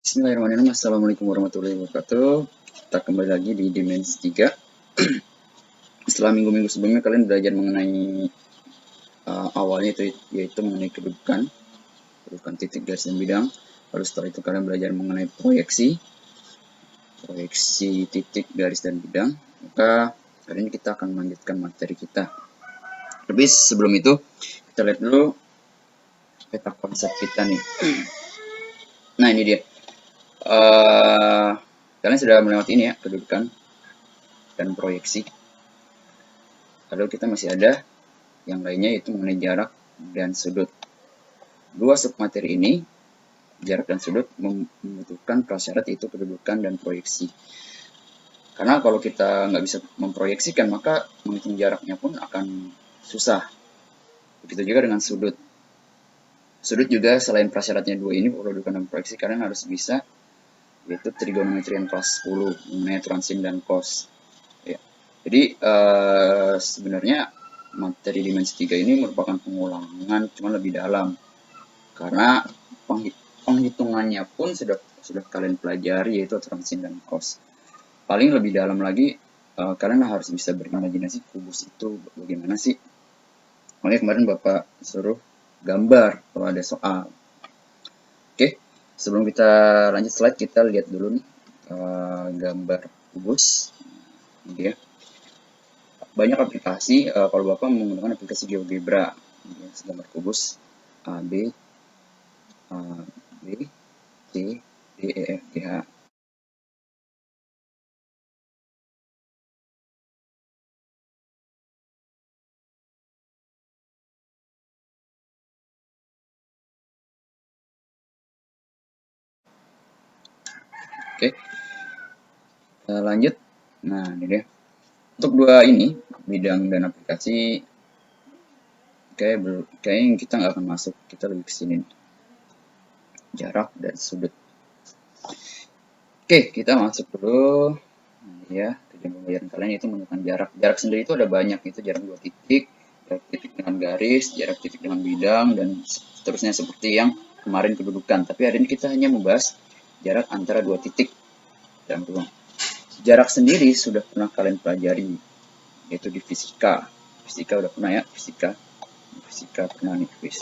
Bismillahirrahmanirrahim. Assalamualaikum warahmatullahi wabarakatuh. Kita kembali lagi di Dimensi 3. Setelah minggu-minggu sebelumnya kalian belajar mengenai awalnya yaitu mengenai kedudukan titik, garis, dan bidang. Lalu setelah itu kalian belajar mengenai proyeksi titik, garis, dan bidang. Maka hari ini kita akan melanjutkan materi kita. Tapi sebelum itu kita lihat dulu peta konsep kita nih. Nah, ini dia. Kalian sudah melewati ini ya, kedudukan dan proyeksi. Lalu kita masih ada yang lainnya, yaitu mengenai jarak dan sudut. Dua submateri ini, jarak dan sudut, membutuhkan prasyarat yaitu kedudukan dan proyeksi. Karena kalau kita nggak bisa memproyeksikan, maka menghitung jaraknya pun akan susah. Begitu juga dengan sudut. Sudut juga selain prasyaratnya dua ini, kedudukan dan proyeksi, kalian harus bisa, yaitu trigonometri yang kelas 10, mengenai aturan sin dan cos. Ya. Jadi sebenarnya materi dimensi 3 ini merupakan pengulangan, cuma lebih dalam. Karena penghitungannya pun sudah kalian pelajari, yaitu aturan sin dan cos. Paling lebih dalam lagi, kalian harus bisa berimajinasi kubus itu bagaimana sih. Makanya kemarin Bapak suruh gambar kalau ada soal. Oke, sebelum kita lanjut slide, kita lihat dulu nih gambar kubus. Ini dia. Banyak aplikasi, kalau Bapak menggunakan aplikasi GeoGebra, gambar kubus A, B, C, D, E, F, G, H. Oke, lanjut. Nah, ini dia. Untuk dua ini, bidang dan aplikasi, kayaknya kita nggak akan masuk. Kita lebih ke sini. Jarak dan sudut. Oke, kita masuk dulu. Nah, ya, tujuan pembelajaran kalian itu menentukan jarak. Jarak sendiri itu ada banyak, itu jarak dua titik, jarak titik dengan garis, jarak titik dengan bidang, dan seterusnya seperti yang kemarin kedudukan. Tapi hari ini kita hanya membahas jarak antara dua titik dalam ruang. Jarak sendiri sudah pernah kalian pelajari, yaitu di fisika. Fisika udah pernah ya, fisika pernah nih kuis.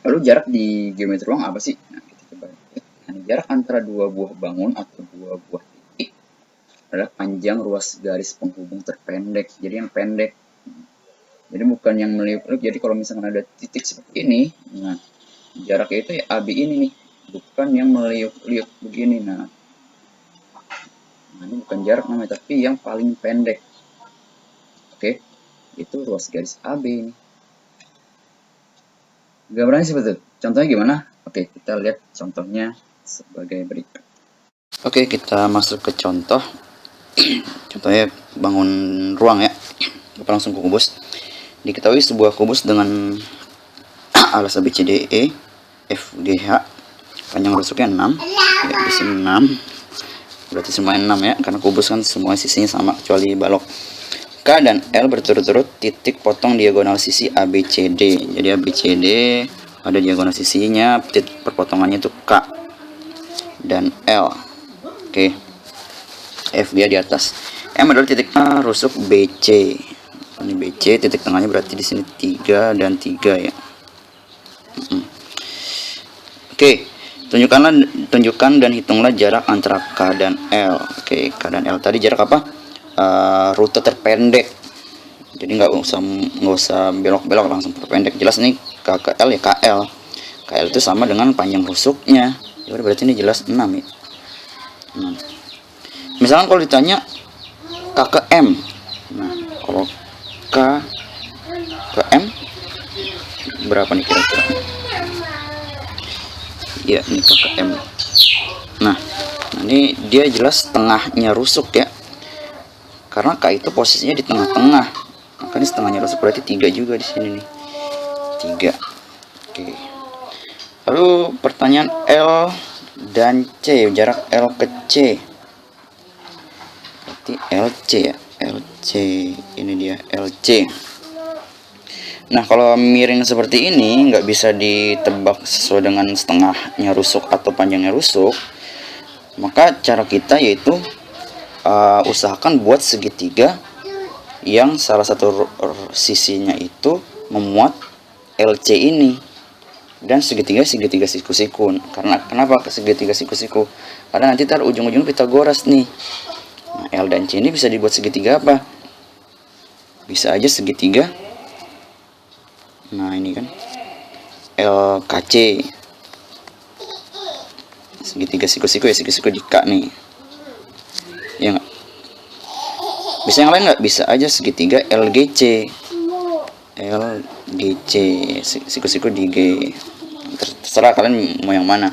Lalu jarak di geometri ruang apa sih? Nah, kita coba lihat. Nah, jarak antara dua buah bangun atau dua buah titik adalah panjang ruas garis penghubung terpendek. Jadi yang pendek. Jadi bukan yang meliuk-liuk. Jadi kalau misalkan ada titik seperti ini, nah jaraknya itu ya AB ini nih, bukan yang meliuk-liuk begini. Nah, ini bukan jarak namanya, tapi yang paling pendek. Oke, itu ruas garis AB ini. Gambarnya seperti itu. Contohnya gimana? Oke, kita lihat contohnya sebagai berikut. Oke, kita masuk ke contoh. Contohnya bangun ruang ya. Kita langsung ke kubus. Diketahui sebuah kubus dengan alas ABCDE, FGH, panjang rusuknya 6. Ya, di sini 6. Berarti semuanya 6 ya, karena kubus kan semua sisinya sama kecuali balok. K dan L berturut-turut titik potong diagonal sisi ABCD. Jadi ABCD ada diagonal sisinya, titik perpotongannya itu K dan L. Oke. F dia di atas. M adalah titik rusuk BC. Ini BC, titik tengahnya berarti di sini 3 dan 3 ya. Oke. Tunjukkan dan hitunglah jarak antara K dan L. Oke, K dan L tadi jarak apa? Rute terpendek. Jadi nggak usah belok-belok, langsung terpendek. Jelas nih K ke L ya KL. KL itu sama dengan panjang rusuknya. Ya berarti ini jelas 6 ya. Misalkan kalau ditanya K ke M. Nah, kalau K ke M berapa nih kira-kira? Ya, ini K ke M. Nah, ini dia jelas tengahnya rusuk ya. Karena K itu posisinya di tengah-tengah. Makanya setengahnya rusuk berarti 3 juga di sini nih. 3. Oke. Lalu pertanyaan L dan C, jarak L ke C. Berarti LC ya. LC ini dia LC. Nah, kalau miring seperti ini nggak bisa ditebak sesuai dengan setengahnya rusuk atau panjangnya rusuk, maka cara kita yaitu usahakan buat segitiga yang salah satu sisinya itu memuat LC ini, dan segitiga siku-siku. Karena kenapa segitiga siku-siku? Karena nanti tar ujung-ujung Pitagoras nih. Nah, L dan C ini bisa dibuat segitiga apa? Bisa aja segitiga. Nah, ini kan LKC. Segitiga siku-siku ya, siku-siku di K nih. Ya nggak? Bisa yang lain nggak? Bisa aja segitiga LGC. LGC, siku-siku di G. Terserah kalian mau yang mana.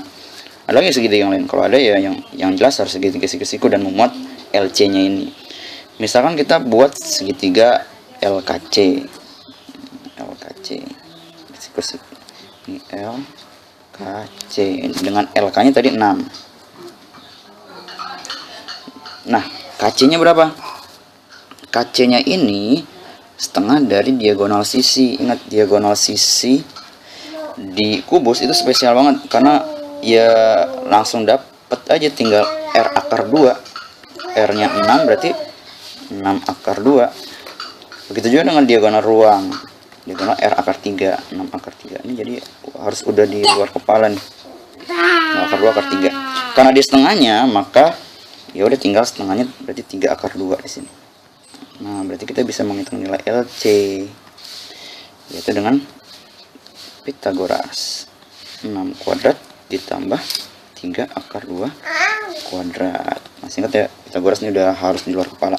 Ada lagi segitiga yang lain? Kalau ada ya yang jelas harus segitiga siku-siku dan memuat LC-nya ini. Misalkan kita buat segitiga LKC. Siku-siku. Ini LKC dengan LK-nya tadi 6. Nah, KC-nya berapa? KC-nya ini setengah dari diagonal sisi. Ingat, diagonal sisi di kubus itu spesial banget karena ya langsung dapet aja, tinggal R akar 2. R-nya 6 berarti 6 akar 2. Begitu juga dengan diagonal ruang. Diagonal R akar 3, 6 akar 3. Ini jadi harus udah di luar kepala nih. 6 akar 2 akar 3. Karena di setengahnya, maka ya udah tinggal setengahnya, berarti 3 akar 2 di sini. Nah, berarti kita bisa menghitung nilai LC, yaitu dengan Pitagoras. 6 kuadrat ditambah 3 akar 2 kuadrat. Masih ingat ya, Pitagoras ini udah harus di luar kepala.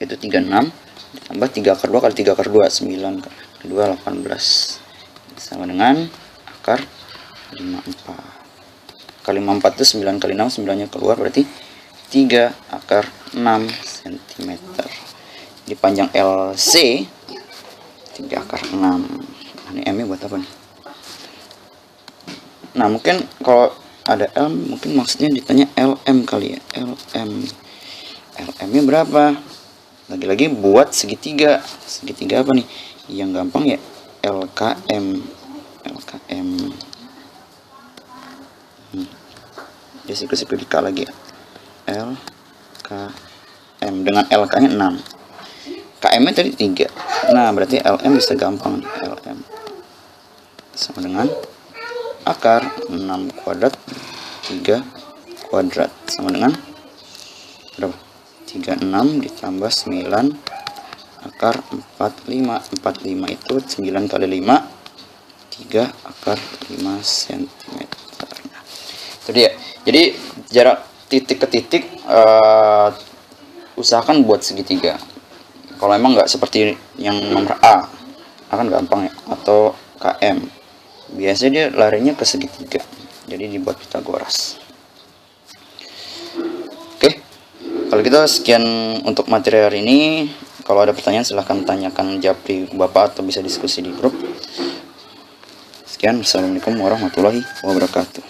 Itu 36 ditambah 3 akar 2 kali 3 akar 2, 9 kali 2, 18. Sama dengan akar 54. Kali 54 itu 9 kali 6, 9-nya keluar berarti 3 akar 6 cm. Di panjang LC 3 akar 6. Nah, ini M nya buat apa nih? Nah, mungkin kalau ada L, mungkin maksudnya ditanya LM kali ya. LM nya berapa? Lagi-lagi buat segitiga. Segitiga apa nih? Yang gampang ya LKM. Jadi siku-siku di K lagi ya. LKM dengan LK nya 6. KM nya tadi 3. Nah, berarti LM bisa gampang nih. LM sama dengan akar 6 kuadrat 3 kuadrat sama dengan berapa? 36 ditambah 9 akar 45. 45 itu 9 kali 5, 3 akar 5 cm. Nah, itu dia. Jadi jarak titik ke titik usahakan buat segitiga. Kalau emang nggak seperti yang nomor A, akan gampang ya, atau KM, biasanya dia larinya ke segitiga, jadi dibuat Pitagoras. Oke, kalau gitu sekian untuk materi hari ini. Kalau ada pertanyaan silahkan tanyakan japri Bapak atau bisa diskusi di grup. Sekian, assalamualaikum warahmatullahi wabarakatuh.